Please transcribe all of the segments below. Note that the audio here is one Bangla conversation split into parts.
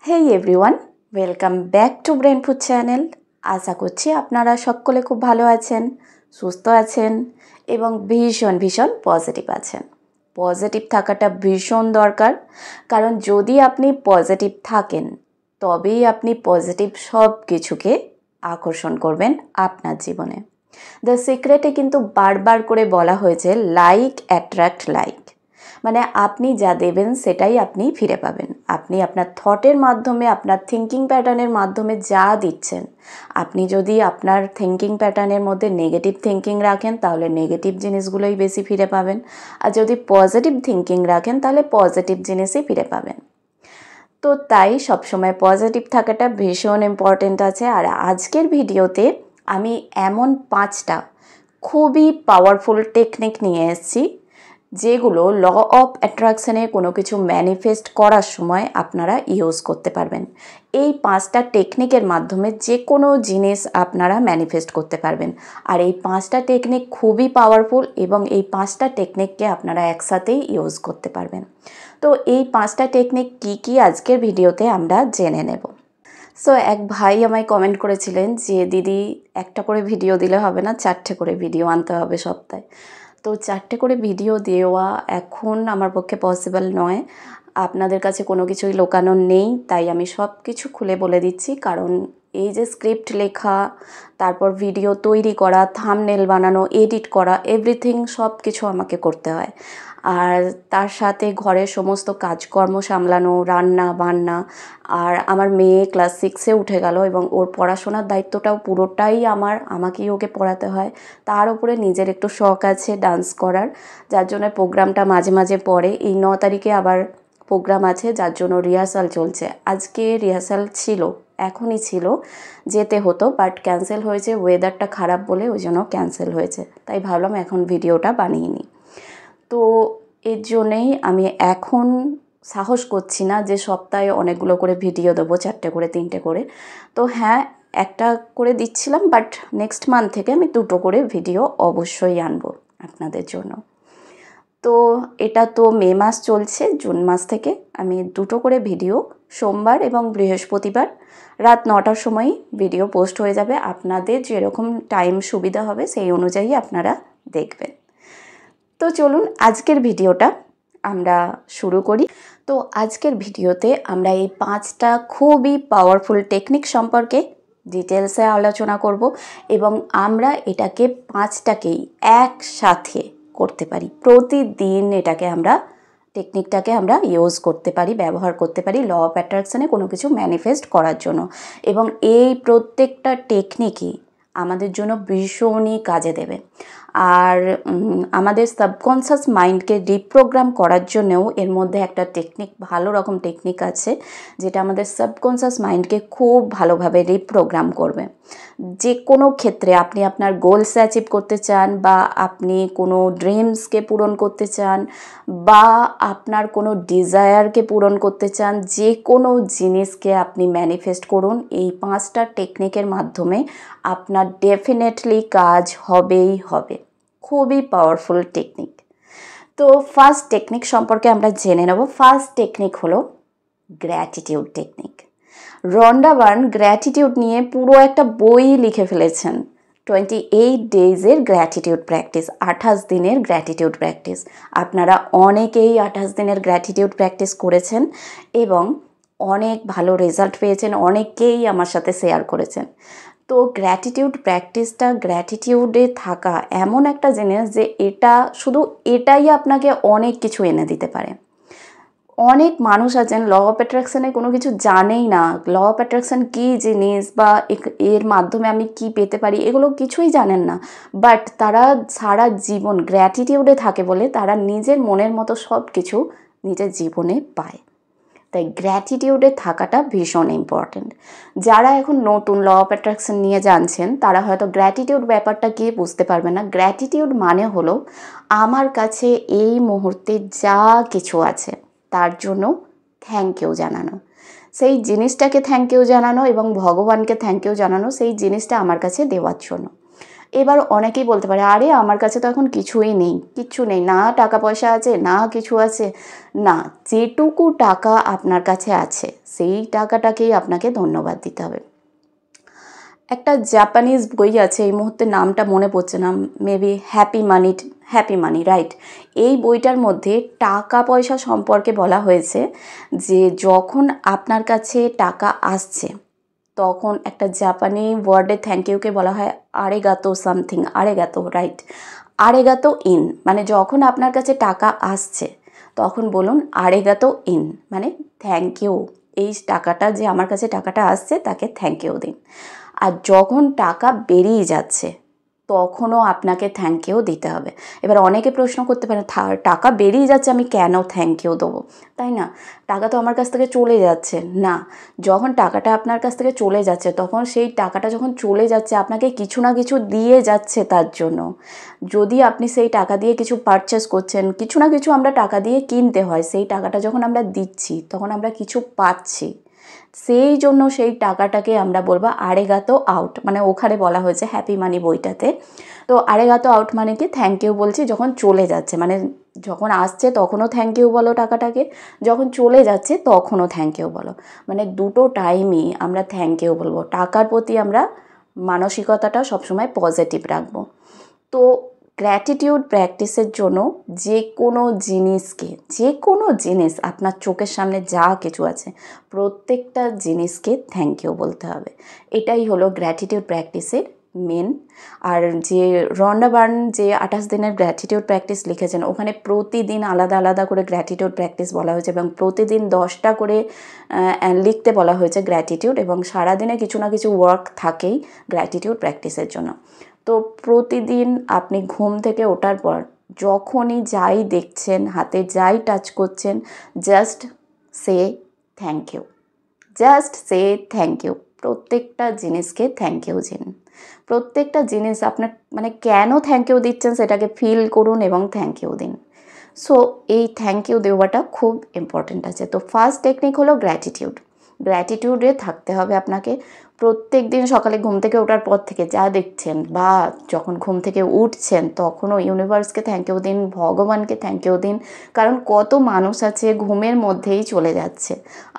Hey everyone, welcome back to brain food channel. আশা করছি আপনারা সকলে খুব ভালো আছেন, সুস্থ আছেন এবং ভীষণ ভীষণ পজিটিভ আছেন। পজিটিভ থাকাটা ভীষণ দরকার, কারণ যদি আপনি পজিটিভ থাকেন তবেই আপনি পজিটিভ সব কিছুকে আকর্ষণ করবেন আপনার জীবনে। দ্য সিক্রেটে কিন্তু বারবার করে বলা হয়েছে লাইক অ্যাট্রাক্ট লাইক, মানে আপনি যা দেবেন সেটাই আপনি ফিরে পাবেন। আপনি আপনার থটের মাধ্যমে, আপনার থিঙ্কিং প্যাটার্নের মাধ্যমে যা দিচ্ছেন, আপনি যদি আপনার থিঙ্কিং প্যাটার্নের মধ্যে নেগেটিভ থিঙ্কিং রাখেন তাহলে নেগেটিভ জিনিসগুলোই বেশি ফিরে পাবেন, আর যদি পজিটিভ থিঙ্কিং রাখেন তাহলে পজিটিভ জিনিসই ফিরে পাবেন। তো তাই সবসময় পজিটিভ থাকাটা ভীষণ ইম্পর্টেন্ট আছে। আর আজকের ভিডিওতে আমি এমন 5টা খুবই পাওয়ারফুল টেকনিক নিয়ে এসেছি যেগুলো ল অফ অ্যাট্রাকশনে কোনো কিছু ম্যানিফেস্ট করার সময় আপনারা ইউজ করতে পারবেন। এই 5টা টেকনিকের মাধ্যমে যে কোনো জিনিস আপনারা ম্যানিফেস্ট করতে পারবেন। আর এই 5টা টেকনিক খুবই পাওয়ারফুল এবং এই 5টা টেকনিককে আপনারা একসাথেই ইউজ করতে পারবেন। তো এই 5টা টেকনিক কি আজকের ভিডিওতে আমরা জেনে নেব। সো এক ভাই আমায় কমেন্ট করেছিলেন যে দিদি, একটা করে ভিডিও দিলে হবে না, 4টে করে ভিডিও আনতে হবে সপ্তাহে। তো 4টে করে ভিডিও দেওয়া এখন আমার পক্ষে পসিবল নয়। আপনাদের কাছে কোনো কিছুই লুকানো নেই, তাই আমি সব কিছু খুলে বলে দিচ্ছি। কারণ এই যে স্ক্রিপ্ট লেখা, তারপর ভিডিও তৈরি করা, থাম্বনেল বানানো, এডিট করা, এভরিথিং সব কিছু আমাকে করতে হয়। আর তার সাথে ঘরের সমস্ত কাজকর্ম সামলানো, রান্না বান্না। আর আমার মেয়ে ক্লাস 6-এ উঠে গেল এবং ওর পড়াশোনার দায়িত্বটাও পুরোটাই আমাকেই ওকে পড়াতে হয়। তার উপরে নিজের একটু শখ আছে ডান্স করার, যার জন্য প্রোগ্রামটা মাঝে মাঝে পড়ে। এই 9 তারিখে আবার প্রোগ্রাম আছে, যার জন্য রিহার্সাল চলছে। আজকে রিহার্সাল ছিল, এখনই ছিল, যেতে হতো, বাট ক্যান্সেল হয়েছে। ওয়েদারটা খারাপ বলে ওই জন্য ক্যান্সেল হয়েছে, তাই ভাবলাম এখন ভিডিওটা বানিয়ে নিই। তো এর জন্যেই আমি এখন সাহস করছি না যে সপ্তাহে অনেকগুলো করে ভিডিও দেবো, 4টে করে 3টে করে। তো হ্যাঁ, একটা করে দিচ্ছিলাম, বাট নেক্সট মান্থ থেকে আমি 2টো করে ভিডিও অবশ্যই আনবো আপনাদের জন্য। তো এটা তো মে মাস চলছে, জুন মাস থেকে আমি 2টো করে ভিডিও সোমবার এবং বৃহস্পতিবার রাত 9টার সময় ভিডিও পোস্ট হয়ে যাবে। আপনাদের যেরকম টাইম সুবিধা হবে সেই অনুযায়ী আপনারা দেখবেন। তো চলুন আজকের ভিডিওটা আমরা শুরু করি। তো আজকের ভিডিওতে আমরা এই 5টা খুবই পাওয়ারফুল টেকনিক সম্পর্কে ডিটেলসে আলোচনা করব এবং আমরা এটাকে 5টাকেই একসাথে করতে পারি। প্রতিদিন টেকনিকটাকে আমরা ইউজ করতে পারি, ব্যবহার করতে পারি ল অফ অ্যাট্রাকশনে কোনো কিছু ম্যানিফেস্ট করার জন্য। এবং এই প্রত্যেকটা টেকনিকই আমাদের জন্য ভীষণই কাজে দেবে। আর আমাদের সাবকনশাস মাইন্ডকে রিপ্রোগ্রাম করার জন্যও এর মধ্যে একটা টেকনিক, ভালো রকম টেকনিক আছে, যেটা আমাদের সাবকনশাস মাইন্ডকে খুব ভালোভাবে রিপ্রোগ্রাম করবে। যে কোনো ক্ষেত্রে আপনি আপনার গোলস অ্যাচিভ করতে চান, বা আপনি কোনো ড্রিমসকে পূরণ করতে চান, বা আপনার কোনো ডিজায়ারকে পূরণ করতে চান, যে কোনো জিনিসকে আপনি ম্যানিফেস্ট করুন, এই 5টা টেকনিকের মাধ্যমে আপনার ডেফিনেটলি কাজ হবেই হবে। খুবই পাওয়ারফুল টেকনিক। তো ফার্স্ট টেকনিক সম্পর্কে আমরা জেনে নেব। ফার্স্ট টেকনিক হলো gratitude technique. Ronda burn gratitude নিয়ে পুরো একটা বই লিখে ফেলেছেন। 28 ডেজের গ্র্যাটিটিউড প্র্যাকটিস, 28 দিনের গ্র্যাটিটিউড প্র্যাকটিস। আপনারা অনেকেই 28 দিনের গ্র্যাটিটিউড প্র্যাকটিস করেছেন এবং অনেক ভালো রেজাল্ট পেয়েছেন, অনেকেই আমার সাথে শেয়ার করেছেন। তো গ্র্যাটিটিউড প্র্যাকটিসটা, গ্র্যাটিটিউডে থাকা এমন একটা জিনিস যে এটাই আপনাকে অনেক কিছু এনে দিতে পারে। অনেক মানুষ আছেন ল অফ অ্যাট্রাকশনে কোনো কিছু জানেই না, ল অফ অ্যাট্রাকশন কী জিনিস বা এর মাধ্যমে আমি কি পেতে পারি এগুলো কিছুই জানেন না, বাট তারা সারা জীবন গ্র্যাটিটিউডে থাকে বলে তারা নিজের মনের মতো সব কিছু নিজের জীবনে পায়। তাই গ্র্যাটিটিউডে থাকাটা ভীষণ ইম্পর্ট্যান্ট। যারা এখন নতুন ল অফ অ্যাট্রাকশন নিয়ে জানছেন তারা হয়তো গ্র্যাটিটিউড ব্যাপারটা কি বুঝতে পারবে না। গ্র্যাটিটিউড মানে হলো আমার কাছে এই মুহূর্তে যা কিছু আছে তার জন্য থ্যাংক ইউ জানানো, সেই জিনিসটাকে থ্যাংক ইউ জানানো এবং ভগবানকে থ্যাংক ইউ জানানো সেই জিনিসটা আমার কাছে দেওয়ার জন্য। এবার অনেকেই বলতে পারে, আরে আমার কাছে তো এখন কিছুই নেই, কিচ্ছু নেই, না টাকা পয়সা আছে না কিছু আছে। না, যেটুকু টাকা আপনার কাছে আছে সেই টাকাটাকেই আপনাকে ধন্যবাদ দিতে হবে। একটা জাপানিজ বই আছে, এই মুহূর্তে নামটা মনে পড়ছে না, মেবি হ্যাপি মানি, রাইট। এই বইটার মধ্যে টাকা পয়সা সম্পর্কে বলা হয়েছে যে যখন আপনার কাছে টাকা আসছে তখন একটা জাপানি ওয়ার্ডে থ্যাংক ইউকে বলা হয় আরেগাতো সামথিং, আরেগাতো, রাইট। আরেগাতো ইন মানে যখন আপনার কাছে টাকা আসছে তখন বলুন আরেগাতো ইন, মানে থ্যাংক ইউ, এই টাকাটা যে আমার কাছে টাকাটা আসছে তাকে থ্যাংক ইউ দিন। আর যখন টাকা বেরিয়ে যাচ্ছে তখনও আপনাকে থ্যাংক ইউ দিতে হবে। এবার অনেকে প্রশ্ন করতে পারে, টাকা বেরিয়ে যাচ্ছে আমি কেন থ্যাংক ইউ দেবো, তাই না? টাকা তো আমার কাছ থেকে চলে যাচ্ছে না। যখন টাকাটা আপনার কাছ থেকে চলে যাচ্ছে তখন সেই টাকাটা যখন চলে যাচ্ছে আপনাকে কিছু না কিছু দিয়ে যাচ্ছে তার জন্য। যদি আপনি সেই টাকা দিয়ে কিছু পারচেস করছেন, কিছু না কিছু আমরা টাকা দিয়ে কিনতে হয়, সেই টাকাটা যখন আমরা দিচ্ছি তখন আমরা কিছু পাচ্ছি, সেই জন্য সেই টাকাটাকে আমরা বলবো আরেগাতো আউট, মানে ওখানে বলা হয়েছে হ্যাপি মানি বইটাতে। তো আরেগাতো আউট মানে কি থ্যাংক ইউ বলছি যখন চলে যাচ্ছে, মানে যখন আসছে তখনও থ্যাংক ইউ বলো টাকাটাকে, যখন চলে যাচ্ছে তখনও থ্যাংক ইউ বলো, মানে দুটো টাইমই আমরা থ্যাংক ইউ বলবো। টাকার প্রতি আমরা মানসিকতাটা সবসময় পজিটিভ রাখবো। তো গ্র্যাটিটিউড প্র্যাকটিসের জন্য যে কোনো জিনিসকে, যে কোনো জিনিস আপনার চোখের সামনে যা কিছু আছে প্রত্যেকটা জিনিসকে থ্যাংক ইউ বলতে হবে। এটাই হলো গ্র্যাটিটিউড প্র্যাকটিসের মেন। আর যে রন্ডা বার্ন যে 28 দিনের গ্র্যাটিটিউড প্র্যাকটিস লিখেছেন ওখানে প্রতিদিন আলাদা আলাদা করে গ্র্যাটিটিউড প্র্যাকটিস বলা হয়েছে এবং প্রতিদিন 10টা করে লিখতে বলা হয়েছে গ্র্যাটিটিউড, এবং সারাদিনে কিছু না কিছু ওয়ার্ক থাকেই গ্র্যাটিটিউড প্র্যাকটিসের জন্য। তো প্রতিদিন আপনি ঘুম থেকে ওঠার পর যখনই যাই দেখছেন, হাতে যাই টাচ করছেন, just say thank you, just say thank you. প্রত্যেকটা জিনিসকে থ্যাংক ইউ দিন। প্রত্যেকটা জিনিস আপনার মানে কেন থ্যাংক ইউ দিচ্ছেন সেটাকে ফিল করুন এবং থ্যাংক ইউ দিন। সো এই থ্যাংক ইউ দেওয়াটা খুব ইম্পর্ট্যান্ট আছে। তো ফার্স্ট টেকনিক হলো গ্র্যাটিটিউড। গ্র্যাটিটিউডে থাকতে হবে আপনাকে। প্রত্যেক দিন সকালে ঘুম থেকে ওঠার পর থেকে যা দেখছেন বা যখন ঘুম থেকে উঠছেন তখনও ইউনিভার্সকে থ্যাংক ইউ দিন, ভগবানকে থ্যাংক ইউ দিন। কারণ কত মানুষ আছে ঘুমের মধ্যেই চলে যাচ্ছে।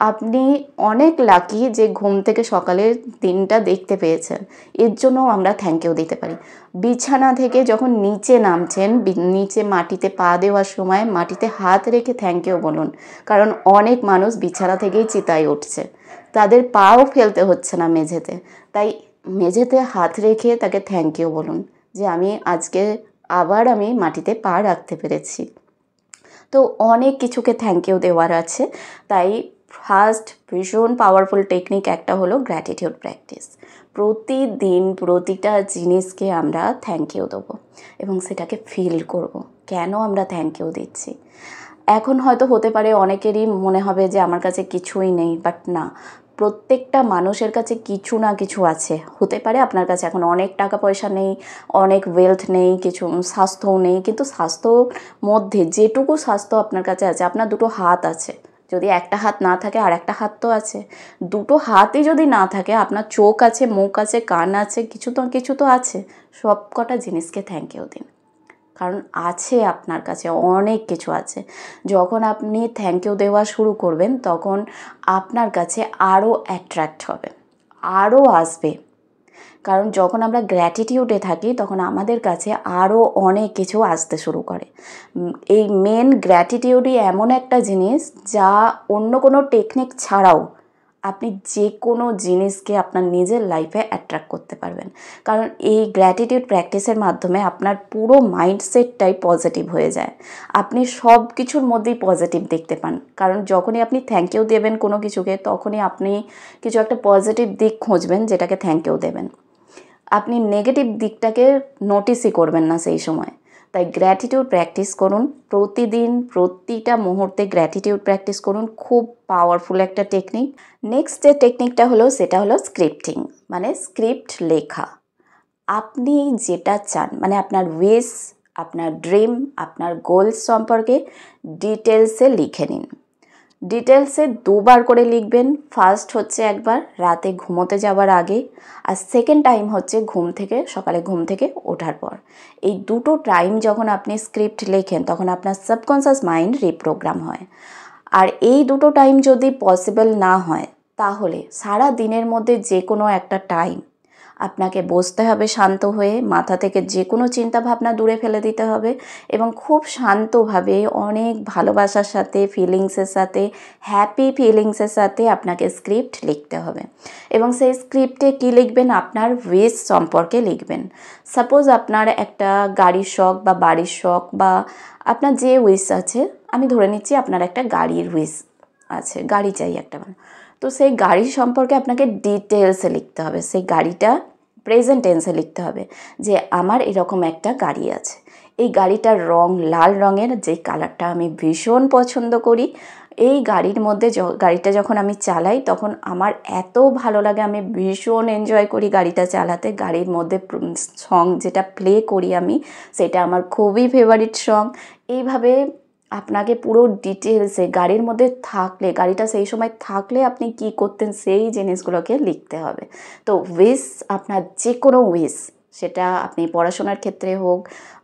আপনি অনেক লাকি যে ঘুম থেকে সকালের দিনটা দেখতে পেয়েছেন, এর জন্যও আমরা থ্যাংক ইউ দিতে পারি। বিছানা থেকে যখন নিচে নামছেন, নিচে মাটিতে পা দেওয়ার সময় মাটিতে হাত রেখে থ্যাংক ইউ বলুন। কারণ অনেক মানুষ বিছানা থেকেই চিতায় উঠছে, তাদের পাও ফেলতে হচ্ছে না মেঝেতে, তাই মেঝেতে হাত রেখে তাকে থ্যাংক ইউ বলুন যে আমি আজকে আবার আমি মাটিতে পা রাখতে পেরেছি। তো অনেক কিছুকে থ্যাংক ইউ দেওয়ার আছে। তাই ফার্স্ট ভীষণ পাওয়ারফুল টেকনিক একটা হলো গ্র্যাটিটিউড প্র্যাকটিস। প্রতিদিন প্রতিটা জিনিসকে আমরা থ্যাংক ইউ দেবো এবং সেটাকে ফিল করব কেন আমরা থ্যাংক ইউ দিচ্ছি। এখন হয়তো হতে পারে অনেকেরই মনে হবে যে আমার কাছে কিছুই নেই, বাট না, প্রত্যেকটা মানুষের কাছে কিছু না কিছু আছে। হতে পারে আপনার কাছে এখন অনেক টাকা পয়সা নেই, অনেক ওয়েলথ নেই, কিছু স্বাস্থ্যও নেই, কিন্তু স্বাস্থ্যর মধ্যে যেটুকু স্বাস্থ্য আপনার কাছে আছে, আপনার দুটো হাত আছে, যদি একটা হাত না থাকে আর একটা হাত তো আছে। দুটো হাতই যদি না থাকে, আপনার চোখ আছে, মুখ আছে, কান আছে, কিছু তো আছে। সব কটা জিনিসকে থ্যাংক ইউ দিন, কারণ আছে আপনার কাছে অনেক কিছু আছে। যখন আপনি থ্যাংক ইউ দেওয়া শুরু করবেন তখন আপনার কাছে আরও অ্যাট্রাক্ট হবে, আরও আসবে। কারণ যখন আমরা গ্র্যাটিটিউডে থাকি তখন আমাদের কাছে আরও অনেক কিছু আসতে শুরু করে। এই মেন গ্র্যাটিটিউডই এমন একটা জিনিস যা অন্য কোনো টেকনিক ছাড়াও আপনি যে কোনো জিনিসকে আপনার নিজের লাইফে অ্যাট্রাক্ট করতে পারবেন। কারণ এই গ্র্যাটিটিউড প্র্যাকটিসের মাধ্যমে আপনার পুরো মাইন্ডসেটটাই পজিটিভ হয়ে যায়। আপনি সব কিছুর মধ্যেই পজিটিভ দেখতে পান, কারণ যখনই আপনি থ্যাংক ইউ দেবেন কোনো কিছুকে তখনই আপনি কিছু একটা পজিটিভ দিক খুঁজবেন যেটাকে থ্যাংক ইউ দেবেন। আপনি নেগেটিভ দিকটাকে নোটিসই করবেন না সেই সময়। তাই গ্র্যাটিটিউড প্র্যাকটিস করুন প্রতিদিন, প্রতিটা মুহূর্তে গ্র্যাটিটিউড প্র্যাকটিস করুন। খুব পাওয়ারফুল একটা টেকনিক। নেক্সট যে টেকনিকটা হলো সেটা হলো স্ক্রিপ্টিং, মানে স্ক্রিপ্ট লেখা। আপনি যেটা চান, মানে আপনার উইশ, আপনার ড্রিম, আপনার গোলস সম্পর্কে ডিটেলসে লিখে নিন। ডিটেলসে দুবার করে লিখবেন। ফার্স্ট হচ্ছে একবার রাতে ঘুমোতে যাওয়ার আগে, আর সেকেন্ড টাইম হচ্ছে সকালে ঘুম থেকে ওঠার পর। এই দুটো টাইম যখন আপনি স্ক্রিপ্ট লেখেন তখন আপনার সাবকনশাস মাইন্ড রিপ্রোগ্রাম হয়। আর এই দুটো টাইম যদি পসিবল না হয় তাহলে সারা দিনের মধ্যে যে কোনো একটা টাইম আপনাকে বসতে হবে শান্ত হয়ে, মাথা থেকে যে কোনো চিন্তাভাবনা দূরে ফেলে দিতে হবে এবং খুব শান্তভাবে অনেক ভালোবাসার সাথে, ফিলিংসের সাথে, হ্যাপি ফিলিংসের সাথে আপনাকে স্ক্রিপ্ট লিখতে হবে। এবং সেই স্ক্রিপ্টে কী লিখবেন? আপনার উইশ সম্পর্কে লিখবেন। সাপোজ আপনার একটা গাড়ির শখ বা বাড়ির শখ বা আপনার যে উইশ আছে, আমি ধরে নিচ্ছি আপনার একটা গাড়ির উইশ আছে, গাড়ি চাই একটা। তো সেই গাড়ি সম্পর্কে আপনাকে ডিটেলসে লিখতে হবে। সেই গাড়িটা প্রেজেন্ট টেন্সে লিখতে হবে যে আমার এরকম একটা গাড়ি আছে, এই গাড়িটার রং লাল রঙের, যে কালারটা আমি ভীষণ পছন্দ করি। এই গাড়ির মধ্যে গাড়িটা যখন আমি চালাই তখন আমার এত ভালো লাগে, আমি ভীষণ এনজয় করি গাড়িটা চালাতে। গাড়ির মধ্যে সং যেটা প্লে করি আমি, সেটা আমার খুবই ফেভারিট সং। এইভাবে আপনাকে পুরো ডিটেলসে গাড়ির মধ্যে থাকলে, গাড়িটা সেই সময় থাকলে আপনি কি করতেন সেই জিনিসগুলোকে লিখতে হবে। তো উইশ, আপনার যে কোনো উইশ, সেটা আপনি পড়াশোনার ক্ষেত্রে হোক,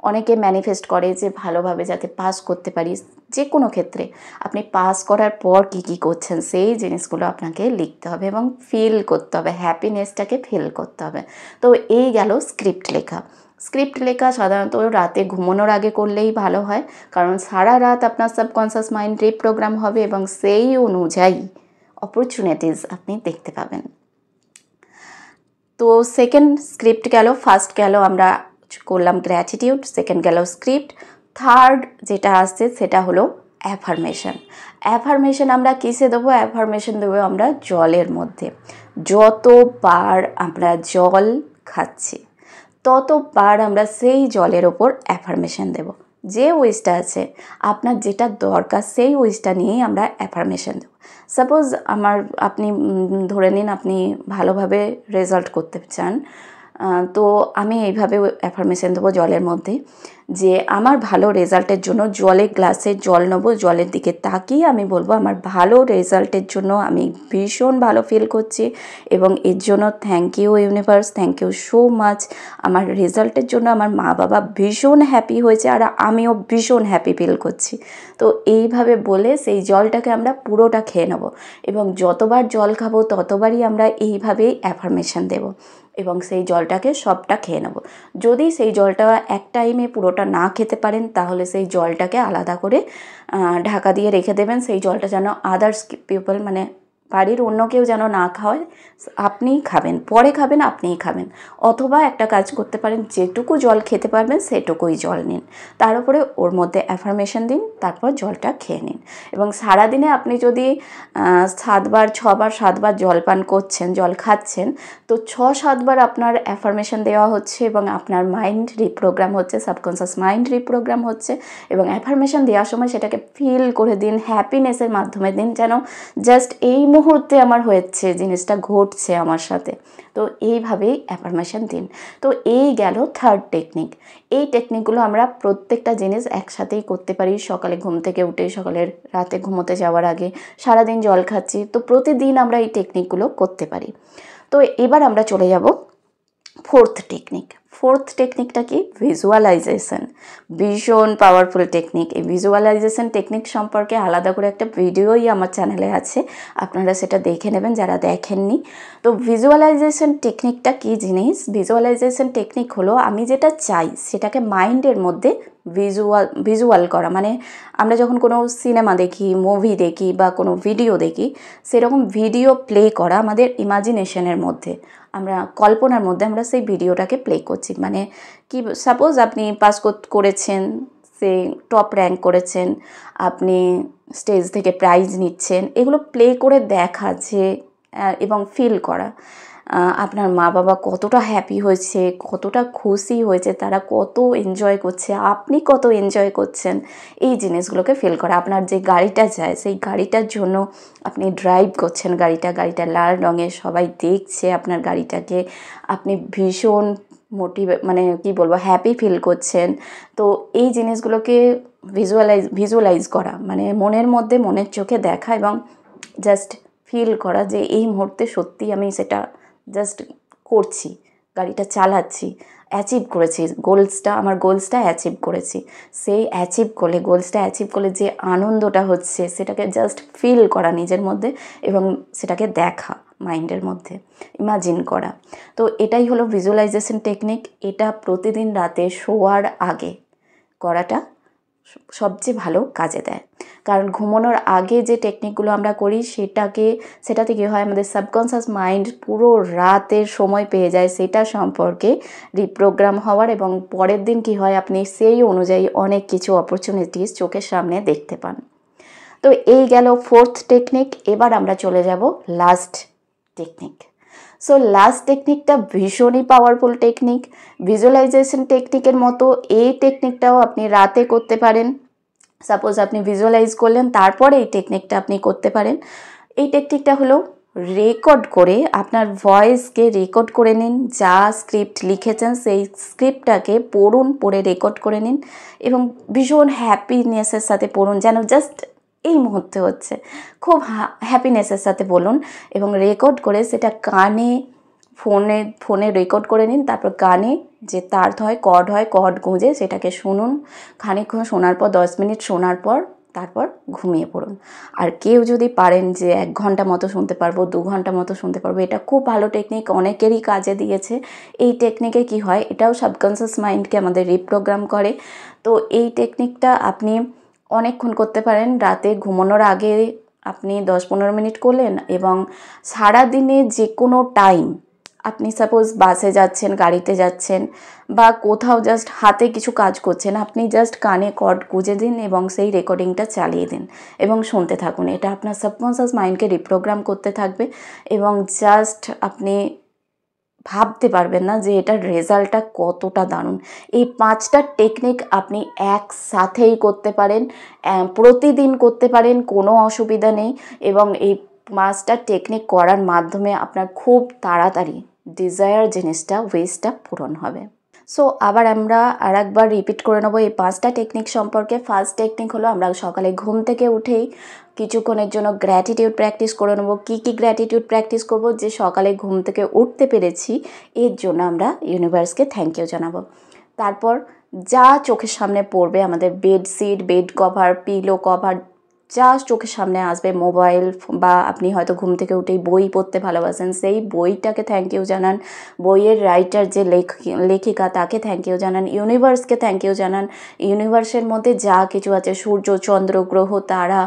অনেকে ম্যানিফেস্ট করে যে ভালোভাবে যাতে পাস করতে পারি, যে কোনো ক্ষেত্রে আপনি পাস করার পর কি কি করছেন সেই জিনিসগুলো আপনাকে লিখতে হবে এবং ফিল করতে হবে, হ্যাপিনেসটাকে ফিল করতে হবে। তো এই গেল স্ক্রিপ্ট লেখা। স্ক্রিপ্ট লেখা সাধারণত রাতে ঘুমানোর আগে করলেই ভালো হয়, কারণ সারা রাত আপনার সাবকনশাস মাইন্ড রিপ্রোগ্রাম হবে এবং সেই অনুযায়ী অপরচুনিটিস আপনি দেখতে পাবেন। তো সেকেন্ড স্ক্রিপ্ট গেল, ফার্স্ট গেল আমরা করলাম গ্র্যাটিটিউড, সেকেন্ড গেল স্ক্রিপ্ট, থার্ড যেটা আসছে সেটা হলো অ্যাফার্মেশন। অ্যাফার্মেশন আমরা কিসে দেবো? অ্যাফার্মেশন দেবো আমরা জলের মধ্যে। যতবার আমরা জল খাচ্ছি ততবার আমরা সেই জলের ওপর অ্যাফার্মেশন দেব। যে উইশটা আছে আপনার, যেটা দরকার, সেই উইশটা নিয়েই আমরা অ্যাফার্মেশন দেব। সাপোজ আপনি ধরে নিন আপনি ভালোভাবে রেজাল্ট করতে চান, তো আমি এইভাবে অ্যাফার্মেশন দেবো জলের মধ্যে যে আমার ভালো রেজাল্টের জন্য গ্লাসে জল নেবো, জলের দিকে তাকিয়ে আমি বলবো আমার ভালো রেজাল্টের জন্য আমি ভীষণ ভালো ফিল করছি এবং এর জন্য thank you universe, thank you so much. আমার রেজাল্টের জন্য আমার মা বাবা ভীষণ হ্যাপি হয়েছে আর আমিও ভীষণ হ্যাপি ফিল করছি। তো এইভাবে বলে সেই জলটাকে আমরা পুরোটা খেয়ে নেবো এবং যতবার জল খাবো ততবারই আমরা এইভাবেই অ্যাফার্মেশন দেবো এবং সেই জলটাকে সবটা খেয়ে নেব। যদি সেই জলটা এক টাইমে পুরোটা না খেতে পারেন তাহলে সেই জলটাকে আলাদা করে ঢাকা দিয়ে রেখে দেবেন। সেই জলটা যেন আদার্স পিপল, মানে বাড়ির অন্য কেউ যেন না খাওয়ায়, আপনিই খাবেন, পরে খাবেন, আপনিই খাবেন। অথবা একটা কাজ করতে পারেন, যেটুকু জল খেতে পারবেন সেটুকুই জল নিন, তার উপরে ওর মধ্যে অ্যাফার্মেশন দিন, তারপর জলটা খেয়ে নিন। এবং সারাদিনে আপনি যদি 7বার জল খাচ্ছেন, তো 6-7বার আপনার অ্যাফার্মেশন দেওয়া হচ্ছে এবং আপনার মাইন্ড রিপ্রোগ্রাম হচ্ছে, সাবকনশাস মাইন্ড রিপ্রোগ্রাম হচ্ছে। এবং অ্যাফার্মেশন দেওয়ার সময় সেটাকে ফিল করে দিন, হ্যাপিনেসের মাধ্যমে দিন, যেন জাস্ট এই মুহূর্তে আমার হয়েছে, জিনিসটা ঘটছে আমার সাথে। তো এইভাবেই অ্যাফার্মেশন দিন। তো এই গেল থার্ড টেকনিক। এই টেকনিকগুলো আমরা প্রত্যেকটা জিনিস একসাথেই করতে পারি। সকালে ঘুম থেকে উঠে, রাতে ঘুমোতে যাওয়ার আগে, সারাদিন জল খাচ্ছি, তো প্রতিদিন আমরা এই টেকনিকগুলো করতে পারি। তো এবার আমরা চলে যাব ফোর্থ টেকনিক। ফোর্থ টেকনিকটা কি? ভিজুয়ালাইজেশন। ভীষণ পাওয়ারফুল টেকনিক। এই ভিজুয়ালাইজেশন টেকনিক সম্পর্কে আলাদা করে একটা ভিডিওই আমার চ্যানেলে আছে, আপনারা সেটা দেখে নেবেন যারা দেখেননি। তো ভিজুয়ালাইজেশন টেকনিকটা কী জিনিস? ভিজুয়ালাইজেশন টেকনিক হলো আমি যেটা চাই সেটাকে মাইন্ডের মধ্যে ভিজুয়াল করা। মানে আমরা যখন কোনো সিনেমা দেখি, মুভি দেখি বা কোনো ভিডিও দেখি, সেরকম ভিডিও প্লে করা আমাদের ইমাজিনেশনের মধ্যে, আমরা কল্পনার মধ্যে আমরা সেই ভিডিওটাকে প্লে করছি। মানে কি, সাপোজ আপনি পাস করেছেন, সে টপ র্যাঙ্ক করেছেন, আপনি স্টেজ থেকে প্রাইজ নিচ্ছেন, এগুলো প্লে করে দেখা যে এবং ফিল করা আপনার মা বাবা কতটা হ্যাপি হয়েছে, কতটা খুশি হয়েছে, তারা কত এনজয় করছে, আপনি কত এনজয় করছেন, এই জিনিসগুলোকে ফিল করা। আপনার যে গাড়িটা যায় সেই গাড়িটার জন্য আপনি ড্রাইভ করছেন, গাড়িটা লাল রঙের, সবাই দেখছে আপনার গাড়িটাকে, আপনি ভীষণ মানে কি বলবো, হ্যাপি ফিল করছেন। তো এই জিনিসগুলোকে ভিজুয়ালাইজ করা, মানে মনের মধ্যে মনের চোখে দেখা এবং জাস্ট ফিল করা যে এই মুহূর্তে সত্যি আমি সেটা জাস্ট করছি, গাড়িটা চালাচ্ছি, অ্যাচিভ করেছি আমার গোলসটা অ্যাচিভ করেছি। সেই গোলসটা অ্যাচিভ করলে যে আনন্দটা হচ্ছে সেটাকে জাস্ট ফিল করা নিজের মধ্যে এবং সেটাকে দেখা মাইন্ডের মধ্যে, ইমাজিন করা। তো এটাই হলো ভিজুয়ালাইজেশন টেকনিক। এটা প্রতিদিন রাতে শোয়ার আগে করাটা সবচেয়ে ভালো কাজে দেয়, কারণ ঘুমানোর আগে যে টেকনিকগুলো আমরা করি সেটাতে কী হয়, আমাদের সাবকনশাস মাইন্ড পুরো রাতের সময় পেয়ে যায় সেটা সম্পর্কে রিপ্রোগ্রাম হওয়ার, এবং পরের দিন কী হয়, আপনি সেই অনুযায়ী অনেক কিছু অপরচুনিটিস চোখের সামনে দেখতে পান। তো এই গেল 4th টেকনিক। এবার আমরা চলে যাব লাস্ট টেকনিক। সো লাস্ট টেকনিকটা ভীষণই পাওয়ারফুল টেকনিক। ভিজুয়ালাইজেশন টেকনিকের মতো এই টেকনিকটাও আপনি রাতে করতে পারেন। সাপোজ আপনি ভিজুয়ালাইজ করলেন, তারপরে এই টেকনিকটা আপনি করতে পারেন। এই টেকনিকটা হলো রেকর্ড করে, আপনার ভয়েসকে রেকর্ড করে নিন, যা স্ক্রিপ্ট লিখেছেন সেই স্ক্রিপ্টটাকে পড়ে রেকর্ড করে নিন এবং ভীষণ হ্যাপিনেসের সাথে পড়ুন, যেন জাস্ট এই মুহূর্তে হচ্ছে, খুব হ্যাপিনেসের সাথে বলুন এবং রেকর্ড করে সেটা কানে ফোনে রেকর্ড করে নিন। তারপর কানে যে তার কর্ড গুঁজে সেটাকে শুনুন। খানিকক্ষণ শোনার পর 10 মিনিট শোনার পর তারপর ঘুমিয়ে পড়ুন। আর কেউ যদি পারেন যে 1 ঘন্টা মতো শুনতে পারবো, 2 ঘন্টা মতো শুনতে পারবো, এটা খুব ভালো টেকনিক, অনেকেরই কাজে দিয়েছে। এই টেকনিকে কি হয়, এটাও সাবকনশাস মাইন্ডকে আমাদের রিপ্রোগ্রাম করে। তো এই টেকনিকটা আপনি অনেকক্ষণ করতে পারেন। রাতে ঘুমানোর আগে আপনি 10-15 মিনিট করলেন এবং সারাদিনে যে কোনো টাইম, আপনি সাপোজ বাসে যাচ্ছেন, গাড়িতে যাচ্ছেন বা কোথাও জাস্ট হাতে কিছু কাজ করছেন, আপনি জাস্ট কানে কর্ড গুঁজে দিন এবং সেই রেকর্ডিংটা চালিয়ে দিন এবং শুনতে থাকুন। এটা আপনার সাবকনশাস মাইন্ডকে রিপ্রোগ্রাম করতে থাকবে এবং জাস্ট আপনি ভাবতে পারবেন না যে এটার রেজাল্টটা কতটা দারুণ। এই 5টা টেকনিক আপনি একসাথেই করতে পারেন, প্রতিদিন করতে পারেন, কোনো অসুবিধা নেই। এবং এই 5টা টেকনিক করার মাধ্যমে আপনার খুব তাড়াতাড়ি ডিজায়ার জিনিসটা, উইশটা পূরণ হবে। সো আবার আমরা আরেকবার রিপিট করে নেবো এই 5টা টেকনিক সম্পর্কে। ফার্স্ট টেকনিক হলো আমরা সকালে ঘুম থেকে উঠেই কিছুক্ষণের জন্য গ্র্যাটিটিউড প্র্যাকটিস করে নেবো। কী গ্র্যাটিটিউড প্র্যাকটিস করব, যে সকালে ঘুম থেকে উঠতে পেরেছি এর জন্য আমরা ইউনিভার্সকে থ্যাংক ইউ জানাবো। তারপর যা চোখের সামনে পড়বে, আমাদের bedsheet, bed cover, pillow cover, যা চোখের সামনে আসবে, মোবাইল বা আপনি হয়তো ঘুম থেকে উঠেই বই পড়তে ভালোবাসেন, সেই বইটাকে থ্যাংক ইউ জানান। বইয়ের রাইটার যে লেখিকা তাকে থ্যাংক ইউ জানান। ইউনিভার্সকে থ্যাংক ইউ জানান। ইউনিভার্সের মধ্যে যা কিছু আছে, সূর্য, চন্দ্র, গ্রহ, তারা,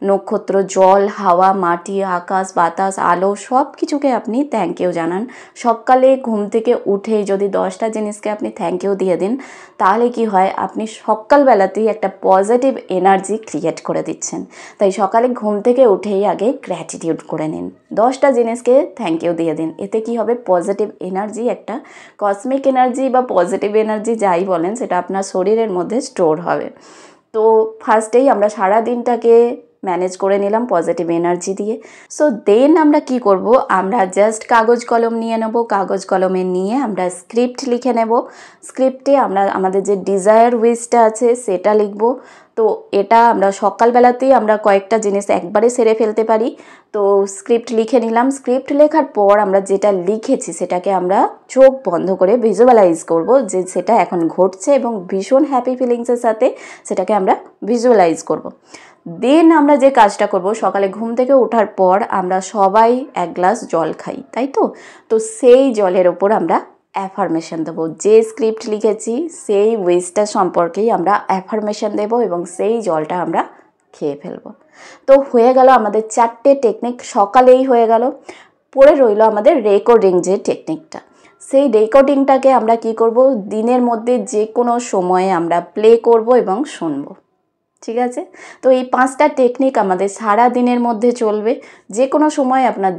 নক্ষত্র, জল, হাওয়া, মাটি, আকাশ, বাতাস, আলো, সব কিছুকে আপনি থ্যাংক ইউ জানান। সকালে ঘুম থেকে উঠেই যদি 10টা জিনিসকে আপনি থ্যাংক ইউ দিয়ে দিন, তাহলে কি হয়, আপনি সকালবেলাতেই একটা পজিটিভ এনার্জি ক্রিয়েট করে দিচ্ছেন। তাই সকালে ঘুম থেকে উঠেই আগে গ্র্যাটিটিউড করে নিন, 10টা জিনিসকে থ্যাংক ইউ দিয়ে দিন। এতে কি হবে, পজিটিভ এনার্জি, একটা কসমিক এনার্জি বা পজিটিভ এনার্জি যাই বলেন, সেটা আপনার শরীরের মধ্যে স্টোর হবে। তো ফার্স্টেই আমরা সারা দিনটাকে ম্যানেজ করে নিলাম পজিটিভ এনার্জি দিয়ে। সো দেন আমরা কি করব, আমরা জাস্ট কাগজ কলম নিয়ে নেব। কাগজ কলমে নিয়ে আমরা স্ক্রিপ্ট লিখে নেব। স্ক্রিপ্টে আমরা আমাদের যে ডিজায়ার উইশটা আছে সেটা লিখব। তো এটা আমরা সকালবেলাতেই আমরা কয়েকটা জিনিস একবারে সেরে ফেলতে পারি। তো স্ক্রিপ্ট লিখে নিলাম। স্ক্রিপ্ট লেখার পর আমরা যেটা লিখেছি সেটাকে আমরা চোখ বন্ধ করে ভিজুয়ালাইজ করব যে সেটা এখন ঘটছে এবং ভীষণ হ্যাপি ফিলিংসের সাথে সেটাকে আমরা ভিজুয়ালাইজ করব। দেন আমরা যে কাজটা করব, সকালে ঘুম থেকে ওঠার পর আমরা সবাই 1 গ্লাস জল খাই, তাই তো? তো সেই জলের ওপর আমরা অ্যাফার্মেশন দেবো। যে স্ক্রিপ্ট লিখেছি সেই উইশটা সম্পর্কেই আমরা অ্যাফার্মেশন দেব এবং সেই জলটা আমরা খেয়ে ফেলবো। তো হয়ে গেল আমাদের 4টে টেকনিক, সকালেই হয়ে গেল। পড়ে রইল আমাদের রেকর্ডিং যে টেকনিকটা। সেই রেকর্ডিংটাকে আমরা কি করব, দিনের মধ্যে যে কোনো সময়ে আমরা প্লে করব এবং শুনবো। ঠিক আছে? তো এই 5টা টেকনিক আমাদের সারা দিনের মধ্যে চলবে। যে কোনো সময় আপনার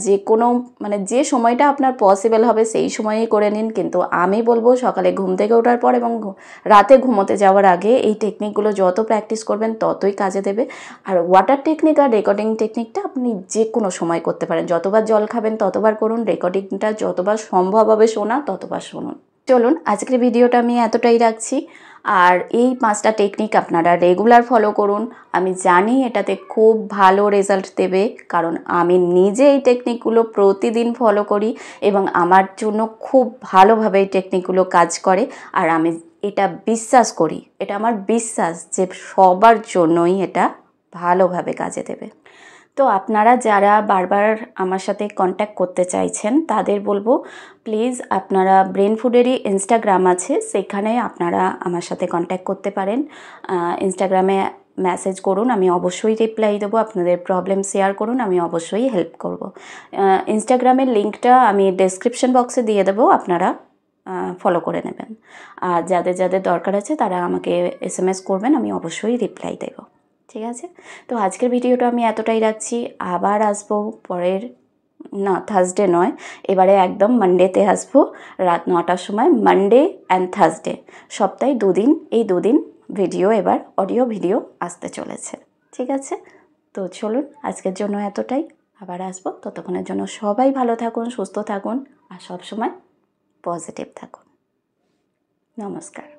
যে সময়টা আপনার পসিবল হবে সেই সময়েই করে নিন। কিন্তু আমি বলবো সকালে ঘুম থেকে ওঠার পর এবং রাতে ঘুমোতে যাওয়ার আগে এই টেকনিকগুলো যত প্র্যাকটিস করবেন ততই কাজে দেবে। আর ওয়াটার টেকনিক আর রেকর্ডিং টেকনিকটা আপনি যে কোনো সময় করতে পারেন। যতবার জল খাবেন ততবার করুন। রেকর্ডিংটা যতবার সম্ভব হবে শোনা ততবার শুনুন। চলুন, আজকের ভিডিওটা আমি এতটাই রাখছি। আর এই 5টা টেকনিক আপনারা রেগুলার ফলো করুন। আমি জানি এটাতে খুব ভালো রেজাল্ট দেবে, কারণ আমি নিজে এই টেকনিকগুলো প্রতিদিন ফলো করি এবং আমার জন্য খুব ভালোভাবে এই টেকনিকগুলো কাজ করে। আর আমি এটা বিশ্বাস করি, এটা আমার বিশ্বাস যে সবার জন্যই এটা ভালোভাবে কাজে দেবে। তো আপনারা যারা বারবার আমার সাথে কন্ট্যাক্ট করতে চাইছেন তাদের বলবো, প্লিজ আপনারা ব্রেন ফুডেরই ইনস্টাগ্রাম আছে, সেখানে আপনারা আমার সাথে কন্ট্যাক্ট করতে পারেন। ইনস্টাগ্রামে মেসেজ করুন, আমি অবশ্যই রিপ্লাই দেবো। আপনাদের প্রবলেম শেয়ার করুন, আমি অবশ্যই হেল্প করব। ইনস্টাগ্রামের লিঙ্কটা আমি ডেসক্রিপশন বক্সে দিয়ে দেবো, আপনারা ফলো করে নেবেন। আর যাদের যাদের দরকার আছে তারা আমাকে SMS করবেন, আমি অবশ্যই রিপ্লাই দেবো। ঠিক আছে, তো আজকের ভিডিওটা আমি এতটাই রাখছি। আবার আসবো পরের, না থার্সডে নয়, এবারে একদম মানডেতে আসবো রাত 9টার সময়। মানডে অ্যান্ড থার্সডে, সপ্তাহে 2 দিন, এই 2 দিন ভিডিও, এবার অডিও ভিডিও আসতে চলেছে। ঠিক আছে, তো চলুন আজকের জন্য এতটাই, আবার আসবো। ততক্ষণের জন্য সবাই ভালো থাকুন, সুস্থ থাকুন আর সবসময় পজিটিভ থাকুন। নমস্কার।